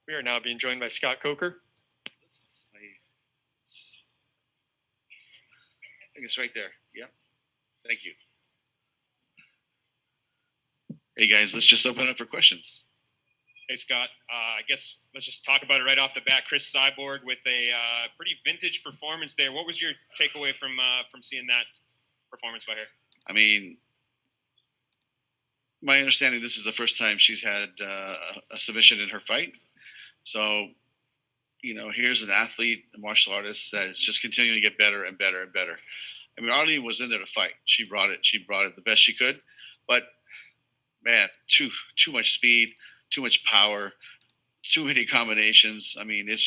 We are now being joined by Scott Coker. I think it's right there. Yep. Thank you. Hey guys, let's just open it up for questions. Hey Scott, I guess let's just talk about it right off the bat. Chris Cyborg with a pretty vintage performance there. What was your takeaway from seeing that performance by her? I mean, my understanding, this is the first time she's had a submission in her fight. So, here's an athlete, a martial artist that is just continuing to get better and better and better. I mean, Arlene was in there to fight. She brought it the best she could. But man, too much speed, too much power, too many combinations. I mean, it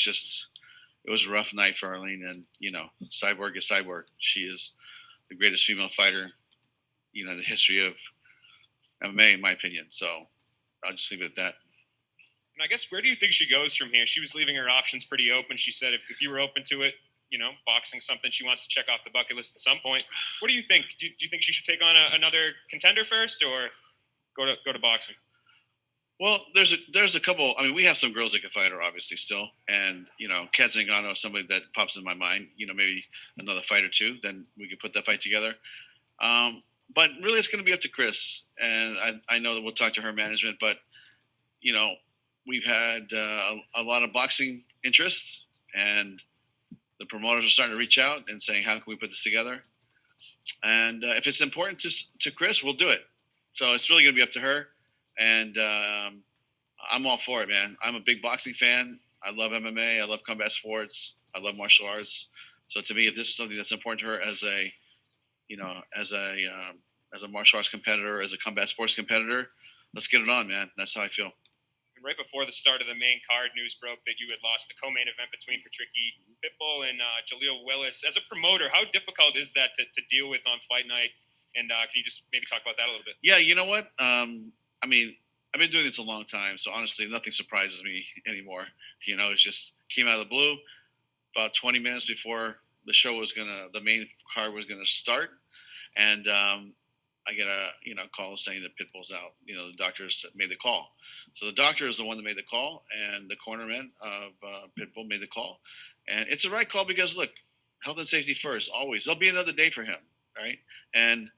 was a rough night for Arlene. And Cyborg is Cyborg. She is the greatest female fighter, in the history of MMA, in my opinion. So I'll just leave it at that. And I guess, where do you think she goes from here? She was leaving her options pretty open. She said if you were open to it, boxing something she wants to check off the bucket list at some point. What do you think? Do you think she should take on another contender first, or go to boxing? Well, there's a couple. I mean, we have some girls that can fight her, obviously, still. And, Kat Zingano is somebody that pops in my mind. Maybe another fight or two. Then we can put that fight together. But really, it's going to be up to Chris. And I know that we'll talk to her management. But, we've had a lot of boxing interest. And the promoters are starting to reach out and saying, how can we put this together? And if it's important to Chris, we'll do it. So it's really going to be up to her. And I'm all for it, man. I'm a big boxing fan. I love MMA. I love combat sports. I love martial arts. So to me, if this is something that's important to her as a martial arts competitor, as a combat sports competitor, let's get it on, man. That's how I feel. And right before the start of the main card, news broke that you had lost the co-main event between Patricky Pitbull and Jaleel Willis. As a promoter, how difficult is that to deal with on fight night? And can you just maybe talk about that a little bit? Yeah, you know what? I mean, I've been doing this a long time, so honestly, nothing surprises me anymore. It just came out of the blue. About 20 minutes before the main card was gonna start, and I get a call saying that Pitbull's out. The doctors made the call, so the doctor is the one that made the call, and the cornerman of Pitbull made the call, and it's the right call because look, health and safety first, always. There'll be another day for him, right? And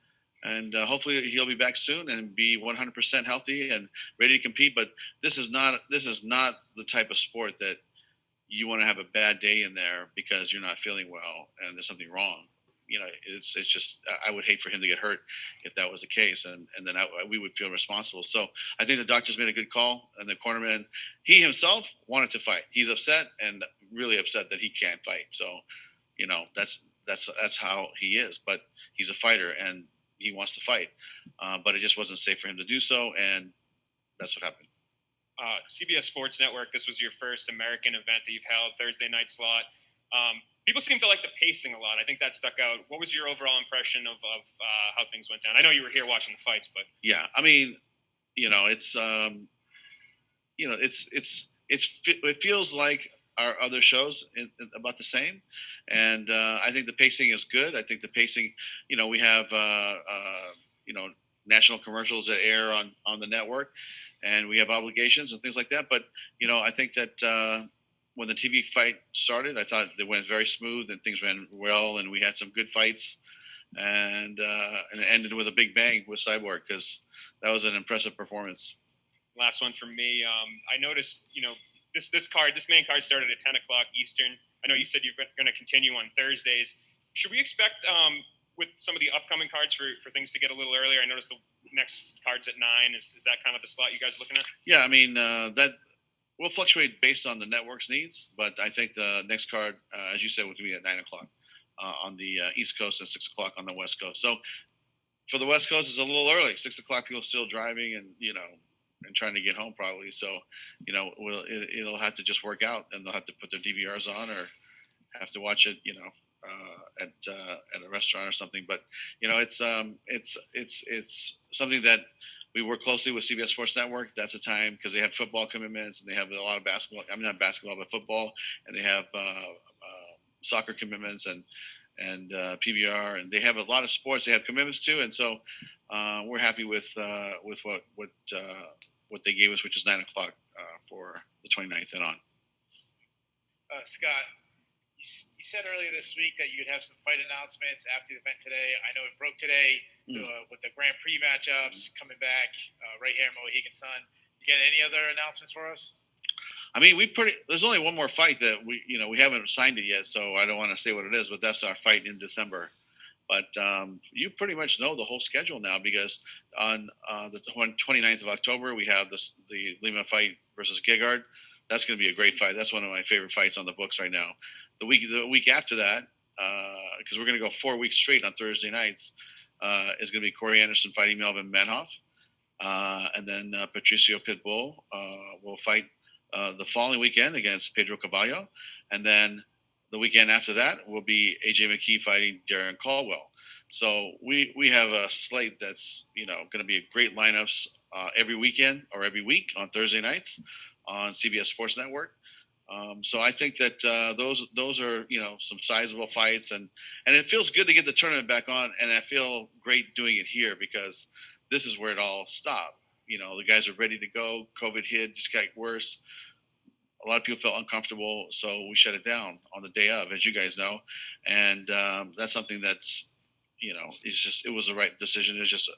hopefully he'll be back soon and be 100% healthy and ready to compete. But this is not the type of sport that you want to have a bad day in there because you're not feeling well and there's something wrong. It's just, I would hate for him to get hurt if that was the case, and then we would feel responsible. So I think the doctors made a good call, and the cornerman, he himself wanted to fight. He's upset and really upset that he can't fight. So that's how he is. But he's a fighter and he wants to fight, but it just wasn't safe for him to do so, and that's what happened. CBS Sports Network, this was your first American event that you've held, Thursday night slot. People seem to like the pacing a lot. I think that stuck out. What was your overall impression of how things went down? I know you were here watching the fights, but yeah, I mean, it feels like our other shows about the same, and I think the pacing is good. I think the pacing, we have national commercials that air on the network, and we have obligations and things like that. But I think that when the TV fight started, I thought it went very smooth and things ran well, and we had some good fights, and it ended with a big bang with Cyborg because that was an impressive performance. Last one from me. I noticed, this main card started at 10 o'clock Eastern. I know you said you're going to continue on Thursdays. Should we expect, with some of the upcoming cards, for things to get a little earlier? I noticed the next card's at 9. Is that kind of the slot you guys are looking at? Yeah, I mean, that will fluctuate based on the network's needs, but I think the next card, as you said, will be at 9 o'clock on the East Coast and 6 o'clock on the West Coast. So for the West Coast, it's a little early. 6 o'clock, people still driving and and trying to get home probably. So it'll have to just work out, and they'll have to put their DVRs on or have to watch it at a restaurant or something. But it's something that we work closely with CBS Sports Network. That's a time because they have football commitments and they have a lot of basketball. I mean, not basketball, but football, and they have soccer commitments and PBR, and they have a lot of sports they have commitments to, and so we're happy with what they gave us, which is 9 o'clock for the 29th and on. Scott, you said earlier this week that you'd have some fight announcements after the event today. I know it broke today with the Grand Prix matchups coming back right here in Mohegan Sun. You got any other announcements for us? I mean, there's only one more fight that we haven't signed it yet, so I don't want to say what it is, but that's our fight in December. But you pretty much know the whole schedule now, because on the 29th of October, we have the Lima fight versus Gegard. That's going to be a great fight. That's one of my favorite fights on the books right now. The week after that, because we're going to go 4 weeks straight on Thursday nights, is going to be Corey Anderson fighting Melvin Manhoff. And then Patricio Pitbull will fight the following weekend against Pedro Caballo. And then the weekend after that will be AJ McKee fighting Darren Caldwell. So we have a slate that's going to be great lineups every weekend or every week on Thursday nights on CBS Sports Network. So I think that those are some sizable fights, and it feels good to get the tournament back on, and I feel great doing it here because this is where it all stopped. The guys are ready to go. COVID hit, just got worse. A lot of people felt uncomfortable, so we shut it down on the day of, as you guys know, and that's something that's it was the right decision. It was just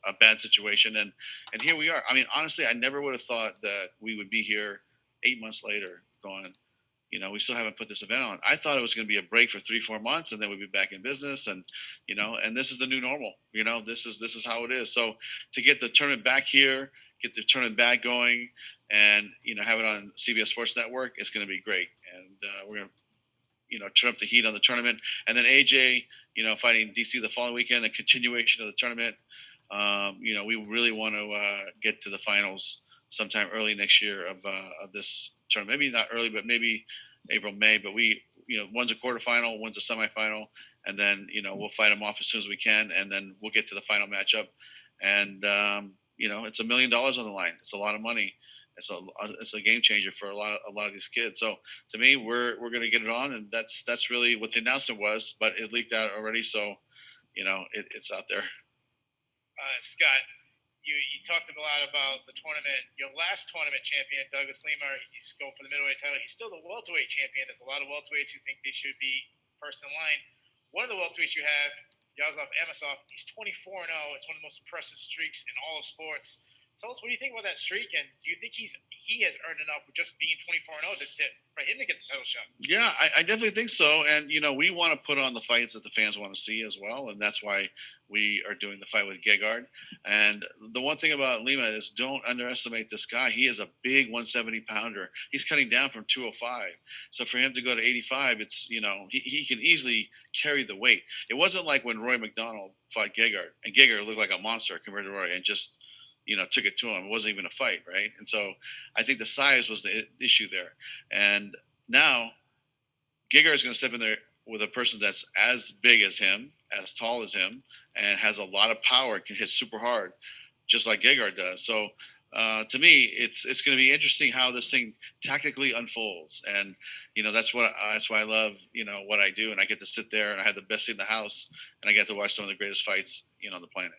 a bad situation, and here we are. I mean, honestly, I never would have thought that we would be here 8 months later going, we still haven't put this event on. I thought it was going to be a break for 3-4 months, and then we'd be back in business, and and this is the new normal. This is how it is. So to get the tournament back here, get the tournament back going, and have it on CBS Sports Network, it's going to be great. And we're going to turn up the heat on the tournament, and then AJ, fighting DC the following weekend, a continuation of the tournament. We really want to get to the finals sometime early next year of this tournament. Maybe not early, but maybe April, May. But one's a quarterfinal, one's a semifinal, and then we'll fight them off as soon as we can, and then we'll get to the final matchup. And it's $1 million on the line. It's a lot of money. It's a game changer for a lot of these kids. So to me, we're going to get it on, and that's really what the announcement was. But it leaked out already, so it's out there. Scott, you talked a lot about the tournament. Your last tournament champion, Douglas Lima, he's going for the middleweight title. He's still the welterweight champion. There's a lot of welterweights who think they should be first in line. One of the welterweights you have, Yaroslav Amosov, he's 24-0. It's one of the most impressive streaks in all of sports. Tell us, what do you think about that streak, and do you think he has earned enough with just being 24-0 for him to get the title shot? Yeah, I definitely think so. And we want to put on the fights that the fans want to see as well, and that's why we are doing the fight with Gegard. And the one thing about Lima is, don't underestimate this guy. He is a big 170-pounder. He's cutting down from 205. So for him to go to 85, it's he can easily carry the weight. It wasn't like when Roy McDonald fought Gegard, and Gegard looked like a monster compared to Roy, and just took it to him. It wasn't even a fight, right? And so I think the size was the issue there. And now Gegard is going to step in there with a person that's as big as him, as tall as him, and has a lot of power, can hit super hard, just like Gegard does. So to me, it's going to be interesting how this thing tactically unfolds. And that's why I love what I do, and I get to sit there, and I have the best seat in the house, and I get to watch some of the greatest fights on the planet.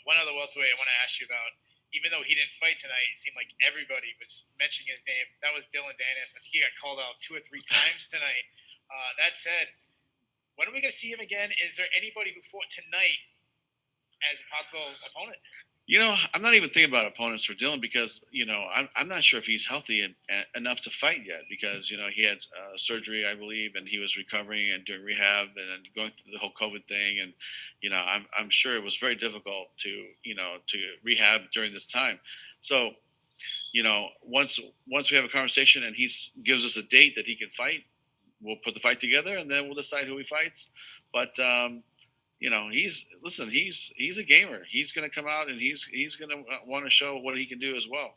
One other welterweight I want to ask you about, even though he didn't fight tonight, it seemed like everybody was mentioning his name. That was Dylan Danis. I think he got called out 2 or 3 times tonight. That said, when are we going to see him again? Is there anybody who fought tonight as a possible opponent? I'm not even thinking about opponents for Dylan because, I'm not sure if he's healthy enough to fight yet because, he had surgery, I believe, and he was recovering and doing rehab and going through the whole COVID thing. And, I'm sure it was very difficult to rehab during this time. So, once we have a conversation and he gives us a date that he can fight, we'll put the fight together and then we'll decide who he fights. But, he's a gamer. He's going to come out and he's going to want to show what he can do as well.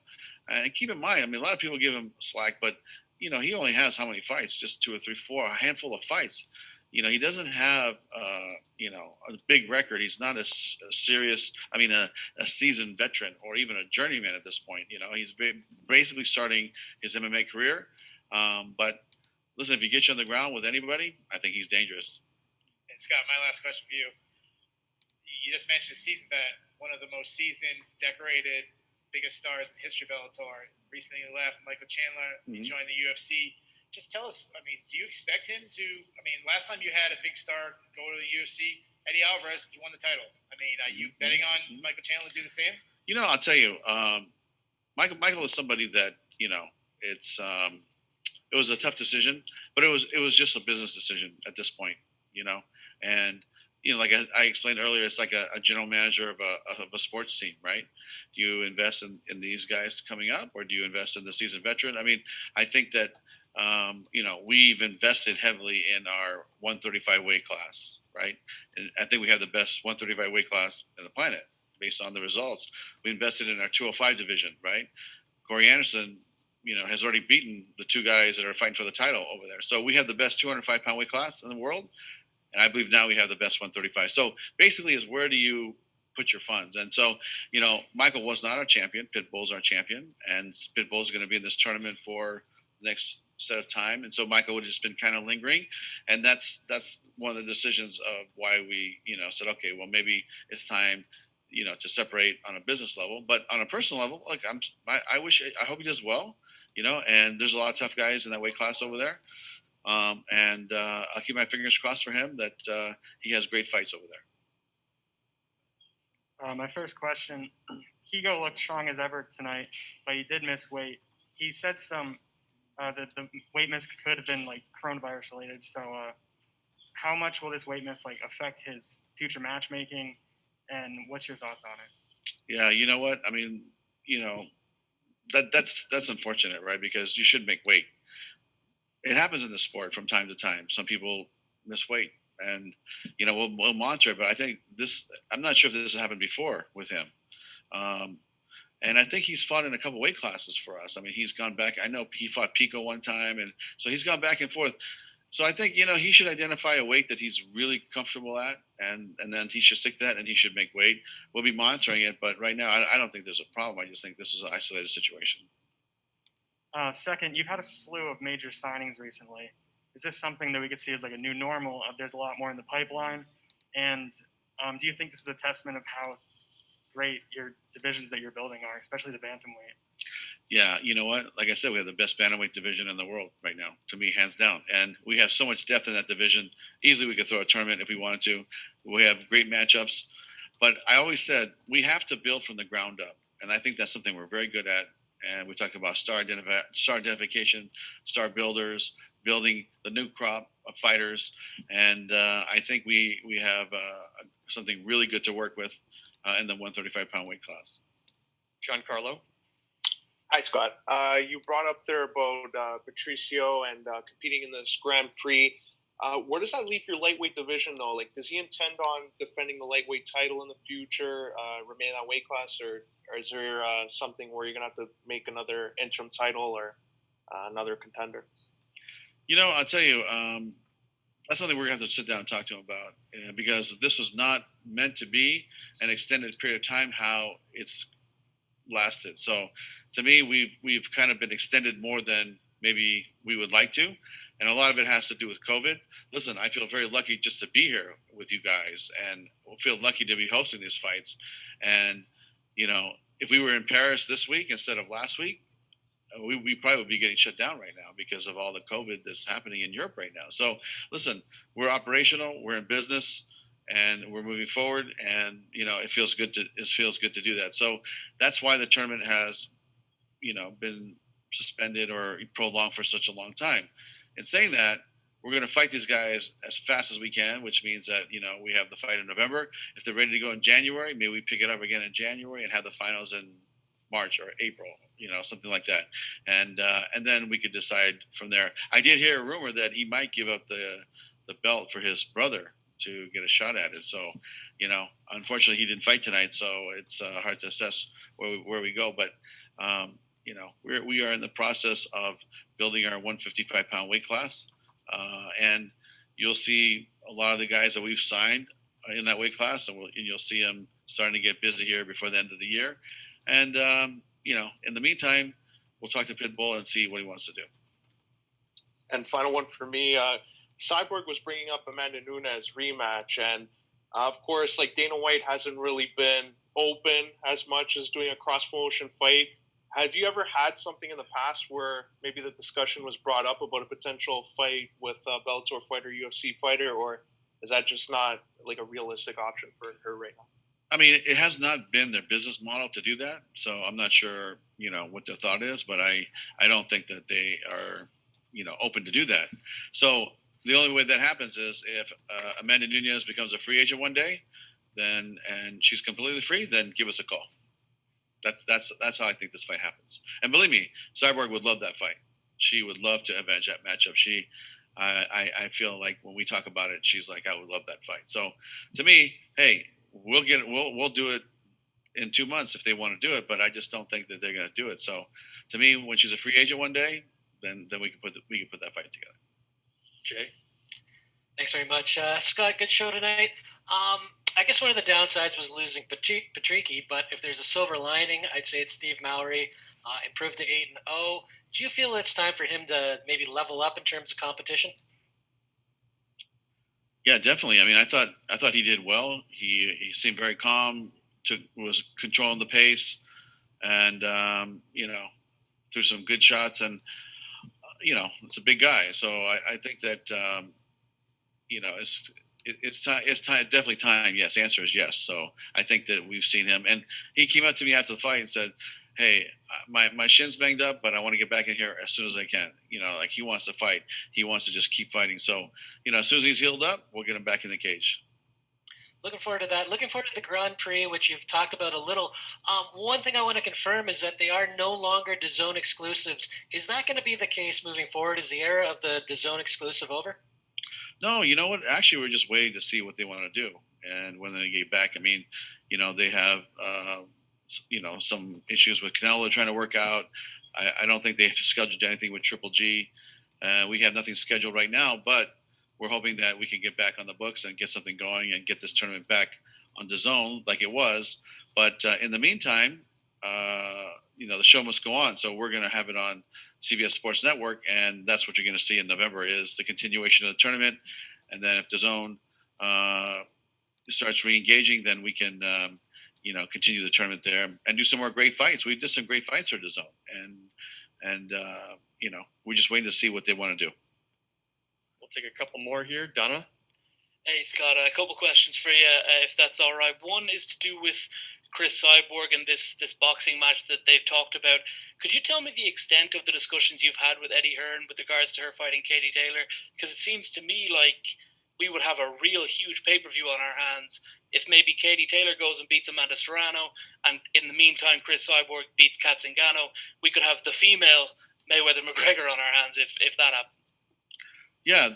And keep in mind, a lot of people give him slack, but he only has how many fights? Just 2 or 3, 4, a handful of fights. He doesn't have a big record. He's not a serious, a seasoned veteran or even a journeyman at this point. He's basically starting his MMA career. But listen, if he gets you on the ground with anybody, I think he's dangerous. And Scott, my last question for you. You just mentioned a seasoned vet, one of the most seasoned, decorated biggest stars in the history of Bellator. Recently left, Michael Chandler. He joined the UFC. Just tell us, I mean, do you expect him to? I mean, last time you had a big star go to the UFC, Eddie Alvarez, he won the title. I mean, are you betting on Michael Chandler to do the same? I'll tell you, Michael is somebody that it was a tough decision, but it was just a business decision at this point, and like I explained earlier, it's like a general manager of a sports team, right? Do you invest in these guys coming up, or do you invest in the seasoned veteran? I mean, I think that we've invested heavily in our 135 weight class, right? And I think we have the best 135 weight class in the planet based on the results. We invested in our 205 division, right? Corey Anderson, has already beaten the two guys that are fighting for the title over there. So we have the best 205-pound weight class in the world, and I believe now we have the best 135. So basically, is where do you put your funds? And so, Michael was not our champion. Pitbull's our champion, and Pitbull's going to be in this tournament for the next set of time. And so Michael would have just been kind of lingering, and that's one of the decisions of why we said, okay, well, maybe it's time to separate on a business level. But on a personal level, like I hope he does well, and there's a lot of tough guys in that weight class over there. And I'll keep my fingers crossed for him that he has great fights over there. My first question, Higo looked strong as ever tonight, but he did miss weight. He said that the weight miss could have been like coronavirus related. So how much will this weight miss affect his future matchmaking, and what's your thoughts on it? Yeah, you know what? I mean, that's unfortunate, right? Because you should make weight. It happens in the sport from time to time. Some people miss weight, and we'll monitor it. But I think I'm not sure if this has happened before with him. And I think he's fought in a couple weight classes for us. I mean, he's gone back. I know he fought Pico one time, and so he's gone back and forth. So I think he should identify a weight that he's really comfortable at, and then he should stick to that, and he should make weight. We'll be monitoring it, but right now I don't think there's a problem. I just think this is an isolated situation. Second, you've had a slew of major signings recently. Is this something that we could see as a new normal? There's a lot more in the pipeline, and do you think this is a testament of how great your divisions that you're building are, especially the bantamweight? Yeah, you know what? Like I said, we have the best bantamweight division in the world right now, to me, hands down. And we have so much depth in that division. Easily we could throw a tournament if we wanted to. We have great matchups. But I always said we have to build from the ground up. And I think that's something we're very good at. And we talked about star identification, star builders, building the new crop of fighters. And I think we have something really good to work with in the 135-pound weight class. Giancarlo. Hi, Scott. You brought up there about Patricio and competing in this Grand Prix. Where does that leave your lightweight division, though? Does he intend on defending the lightweight title in the future, remain in that weight class, or is there something where you're going to have to make another interim title or another contender? I'll tell you, that's something we're going to have to sit down and talk to him about, because this was not meant to be an extended period of time how it's lasted. So to me, we've kind of been extended more than maybe we would like to. And a lot of it has to do with COVID. Listen, I feel very lucky just to be here with you guys, and we'll feel lucky to be hosting these fights. And, if we were in Paris this week instead of last week, we probably would be getting shut down right now because of all the COVID that's happening in Europe right now. So listen, we're operational, we're in business, and we're moving forward, and it feels good to do that. So that's why the tournament has been suspended or prolonged for such a long time. In saying that, we're going to fight these guys as fast as we can, which means that we have the fight in November. If they're ready to go in January, maybe we pick it up again in January and have the finals in March or April, something like that, and then we could decide from there. I did hear a rumor that he might give up the belt for his brother to get a shot at it. So, unfortunately, he didn't fight tonight, so it's hard to assess where we go. But we are in the process of building our 155-pound weight class, and you'll see a lot of the guys that we've signed in that weight class, and you'll see them starting to get busy here before the end of the year. And in the meantime, we'll talk to Pitbull and see what he wants to do. And final one for me, Cyborg was bringing up Amanda Nunez rematch, and of course, Dana White hasn't really been open as much as doing a cross promotion fight. Have you ever had something in the past where maybe the discussion was brought up about a potential fight with a Bellator fighter, UFC fighter, or is that just not like a realistic option for her right now? I mean, it has not been their business model to do that, so I'm not sure, what their thought is, but I don't think that they are, open to do that. So the only way that happens is if Amanda Nunez becomes a free agent one day, then and she's completely free, then give us a call. That's how I think this fight happens. And believe me, Cyborg would love that fight. She would love to avenge that matchup. I feel like when we talk about it, she's like, I would love that fight. So to me, hey, we'll do it in 2 months if they want to do it, but I just don't think that they're going to do it. So to me, when she's a free agent one day, then we can put that fight together. Jay? Thanks very much, Scott. Good show tonight. I guess one of the downsides was losing Patricky, but if there's a silver lining, I'd say it's Steve Mowry. Improved to 8-0. Do you feel it's time for him to maybe level up in terms of competition? Yeah, definitely. I mean, I thought he did well. He seemed very calm. Was controlling the pace, and threw some good shots. And it's a big guy, so I think that it's time. It's time. Definitely time. Yes. Answer is yes. So I think that we've seen him, and he came up to me after the fight and said, "Hey, my shin's banged up, but I want to get back in here as soon as I can." Like he wants to fight. He wants to just keep fighting. So as soon as he's healed up, we'll get him back in the cage. Looking forward to that. Looking forward to the Grand Prix, which you've talked about a little. One thing I want to confirm is that they are no longer DAZN exclusives. Is that going to be the case moving forward? Is the era of the DAZN exclusive over? No, you know what? Actually, we're just waiting to see what they want to do and when they get back. I mean, they have some issues with Canelo trying to work out. I don't think they've scheduled anything with Triple G. We have nothing scheduled right now, but we're hoping that we can get back on the books and get something going and get this tournament back on the zone like it was. But in the meantime, the show must go on. So we're going to have it on CBS Sports Network, and that's what you're going to see in November is the continuation of the tournament. And then if the zone starts re-engaging, then we can, continue the tournament there and do some more great fights. We did some great fights for the zone, and we're just waiting to see what they want to do. We'll take a couple more here. Donna? Hey, Scott, a couple questions for you, if that's all right. One is to do with Chris Cyborg and this boxing match that they've talked about. Could you tell me the extent of the discussions you've had with Eddie Hearn with regards to her fighting Katie Taylor? Because it seems to me like we would have a real huge pay-per-view on our hands if maybe Katie Taylor goes and beats Amanda Serrano, and in the meantime Chris Cyborg beats Kat Zingano. We could have the female Mayweather-McGregor on our hands if that happens. Yeah,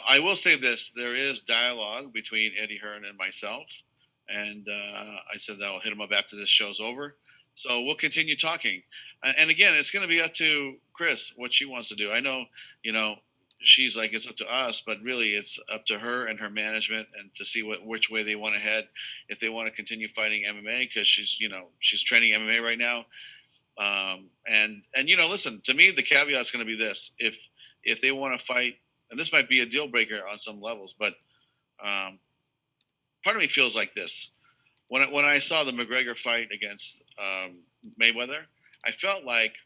I will say this. There is dialogue between Eddie Hearn and myself. And I said that I'll hit him up after this show's over. So we'll continue talking. And again, it's going to be up to Chris what she wants to do. I know, she's like, it's up to us, but really it's up to her and her management and to see which way they want to head. If they want to continue fighting MMA, because she's training MMA right now. And listen, to me, the caveat is going to be this. If they want to fight, and this might be a deal breaker on some levels, but part of me feels like this. When I saw the McGregor fight against Mayweather, I felt like,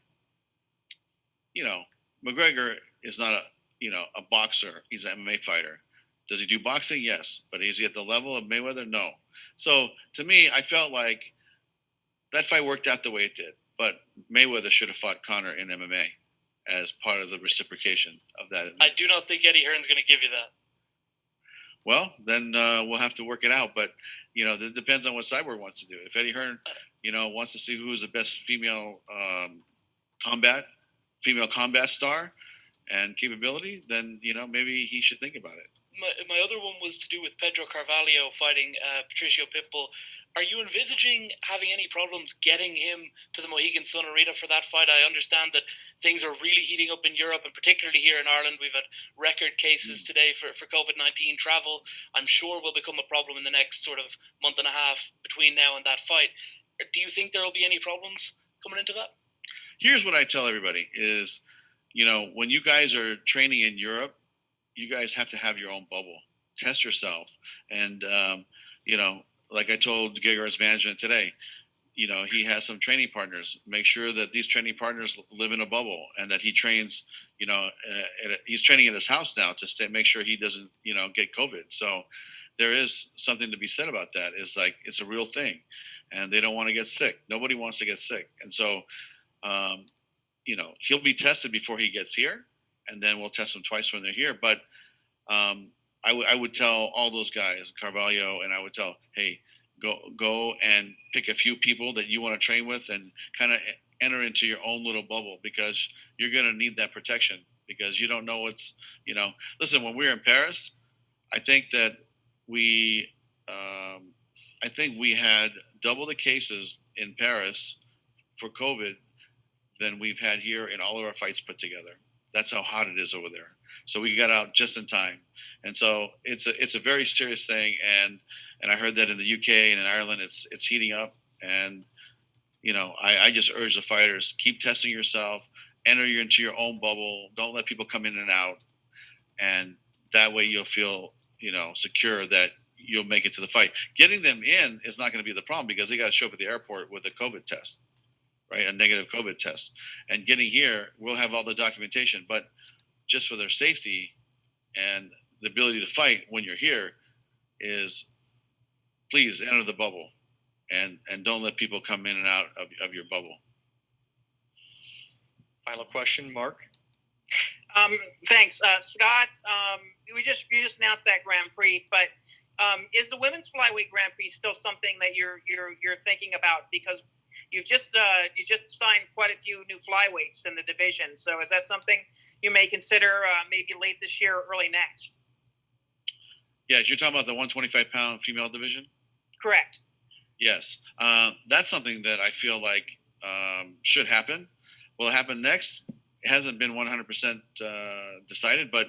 McGregor is not a boxer. He's an MMA fighter. Does he do boxing? Yes. But is he at the level of Mayweather? No. So to me, I felt like that fight worked out the way it did. But Mayweather should have fought Conor in MMA as part of the reciprocation of that. I do not think Eddie Hearn's going to give you that. Well, then we'll have to work it out. But, it depends on what Cyborg wants to do. If Eddie Hearn, wants to see who's the best female combat star and capability, then, maybe he should think about it. My other one was to do with Pedro Carvalho fighting Patricio Pitbull. Are you envisaging having any problems getting him to the Mohegan Sun Arena for that fight? I understand that things are really heating up in Europe, and particularly here in Ireland. We've had record cases today for COVID-19. Travel, I'm sure, will become a problem in the next sort of month and a half between now and that fight. Do you think there will be any problems coming into that? Here's what I tell everybody is, when you guys are training in Europe, you guys have to have your own bubble. Test yourself. And, like I told Gegard's management today, he has some training partners. Make sure that these training partners live in a bubble and that he trains, he's training at his house now to make sure he doesn't, get COVID. So there is something to be said about that. Is like, it's a real thing and they don't want to get sick. Nobody wants to get sick. And so, he'll be tested before he gets here and then we'll test them twice when they're here. But I would tell all those guys, Carvalho, and I would tell, hey, go and pick a few people that you want to train with and kind of enter into your own little bubble because you're going to need that protection because you don't know what's, listen, when we were in Paris, I think that we had double the cases in Paris for COVID than we've had here in all of our fights put together. That's how hot it is over there. So we got out just in time. And so it's a very serious thing. And I heard that in the UK and in Ireland, it's heating up. And, I just urge the fighters, keep testing yourself, enter into your own bubble. Don't let people come in and out. And that way you'll feel, secure that you'll make it to the fight. Getting them in is not going to be the problem because they got to show up at the airport with a COVID test, right? A negative COVID test. And getting here, we'll have all the documentation, but just for their safety and the ability to fight when you're here is please enter the bubble and don't let people come in and out of your bubble. Final question, Mark. Thanks, Scott. You just announced that Grand Prix, but is the women's flyweight Grand Prix still something that you're thinking about? Because you just signed quite a few new flyweights in the division. So is that something you may consider maybe late this year or early next? Yeah, you're talking about the 125-pound female division? Correct. Yes. That's something that I feel like should happen. Will it happen next? It hasn't been 100% decided, but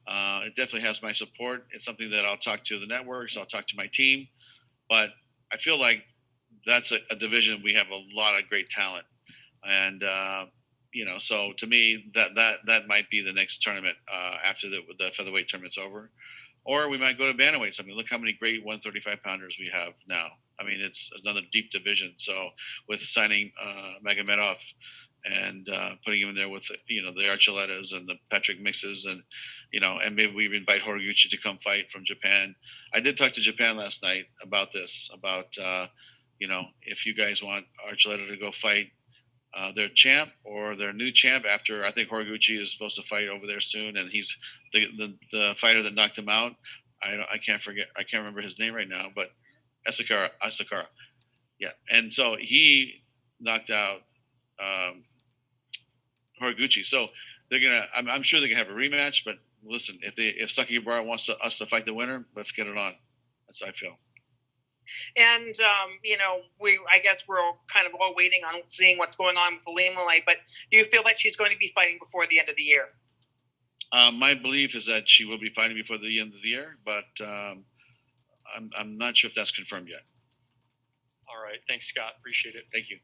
it definitely has my support. It's something that I'll talk to the networks. I'll talk to my team. But I feel like that's a division we have a lot of great talent. And, so to me, that might be the next tournament after the featherweight tournament's over. Or we might go to bantamweights. I mean, look how many great 135-pounders we have now. I mean, it's another deep division. So with signing Magomedov and putting him in there with, the Archuletas and the Patrick Mixes and, and maybe we invite Horiguchi to come fight from Japan. I did talk to Japan last night about this, about, if you guys want Archuleta to go fight their champ or their new champ after I think Horiguchi is supposed to fight over there soon. And he's the fighter that knocked him out. I can't remember his name right now, but Asakara. Yeah. And so he knocked out Horiguchi. So I'm sure they can have a rematch, but listen, if Saki Ibarra wants us to fight the winner, let's get it on. That's how I feel. And I guess we're kind of all waiting on seeing what's going on with Lima Lay. But do you feel that she's going to be fighting before the end of the year? My belief is that she will be fighting before the end of the year, but I'm not sure if that's confirmed yet. All right. Thanks, Scott. Appreciate it. Thank you.